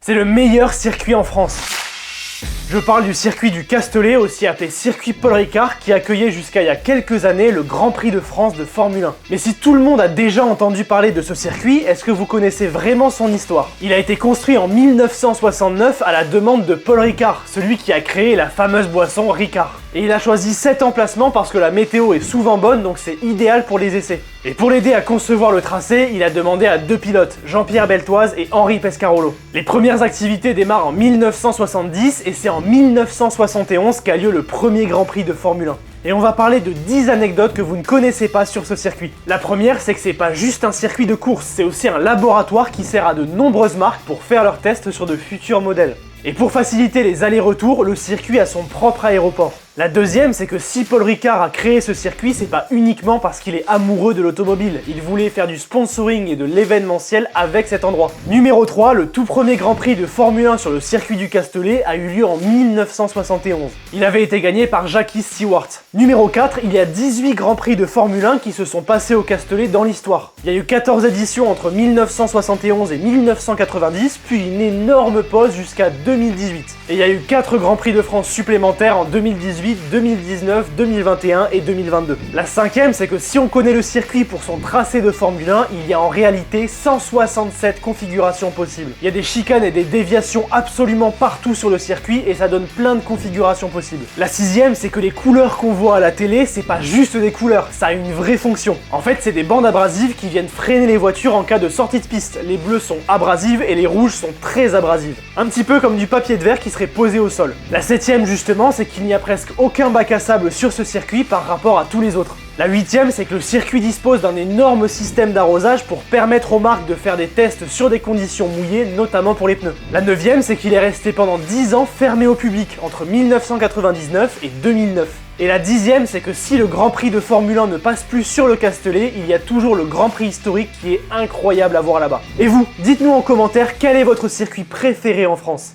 C'est le meilleur circuit en France. Je parle du circuit du Castellet, aussi appelé circuit Paul Ricard, qui accueillait jusqu'à il y a quelques années le Grand Prix de France de Formule 1. Mais si tout le monde a déjà entendu parler de ce circuit, est-ce que vous connaissez vraiment son histoire? Il a été construit en 1969 à la demande de Paul Ricard, celui qui a créé la fameuse boisson Ricard. Et il a choisi cet emplacement parce que la météo est souvent bonne, donc c'est idéal pour les essais. Et pour l'aider à concevoir le tracé, il a demandé à deux pilotes, Jean-Pierre Beltoise et Henri Pescarolo. Les premières activités démarrent en 1970 et c'est en 1971 qu'a lieu le premier Grand Prix de Formule 1. Et on va parler de 10 anecdotes que vous ne connaissez pas sur ce circuit. La première, c'est que c'est pas juste un circuit de course, c'est aussi un laboratoire qui sert à de nombreuses marques pour faire leurs tests sur de futurs modèles. Et pour faciliter les allers-retours, le circuit a son propre aéroport. La deuxième, c'est que si Paul Ricard a créé ce circuit, c'est pas uniquement parce qu'il est amoureux de l'automobile. Il voulait faire du sponsoring et de l'événementiel avec cet endroit. Numéro 3, le tout premier Grand Prix de Formule 1 sur le circuit du Castellet a eu lieu en 1971. Il avait été gagné par Jackie Stewart. Numéro 4, il y a 18 Grands Prix de Formule 1 qui se sont passés au Castellet dans l'histoire. Il y a eu 14 éditions entre 1971 et 1990, puis une énorme pause jusqu'à 2018. Et il y a eu 4 Grands Prix de France supplémentaires en 2018, 2019, 2021 et 2022. La cinquième, c'est que si on connaît le circuit pour son tracé de Formule 1, il y a en réalité 167 configurations possibles. Il y a des chicanes et des déviations absolument partout sur le circuit et ça donne plein de configurations possibles. La sixième, c'est que les couleurs qu'on voit à la télé, c'est pas juste des couleurs, ça a une vraie fonction. En fait, c'est des bandes abrasives qui viennent freiner les voitures en cas de sortie de piste. Les bleues sont abrasives et les rouges sont très abrasives. Un petit peu comme du papier de verre qui serait posé au sol. La septième, justement, c'est qu'il n'y a presque aucun bac à sable sur ce circuit par rapport à tous les autres. La huitième, c'est que le circuit dispose d'un énorme système d'arrosage pour permettre aux marques de faire des tests sur des conditions mouillées, notamment pour les pneus. La neuvième, c'est qu'il est resté pendant 10 ans fermé au public, entre 1999 et 2009. Et la dixième, c'est que si le Grand Prix de Formule 1 ne passe plus sur le Castellet, il y a toujours le Grand Prix historique qui est incroyable à voir là-bas. Et vous, dites-nous en commentaire quel est votre circuit préféré en France.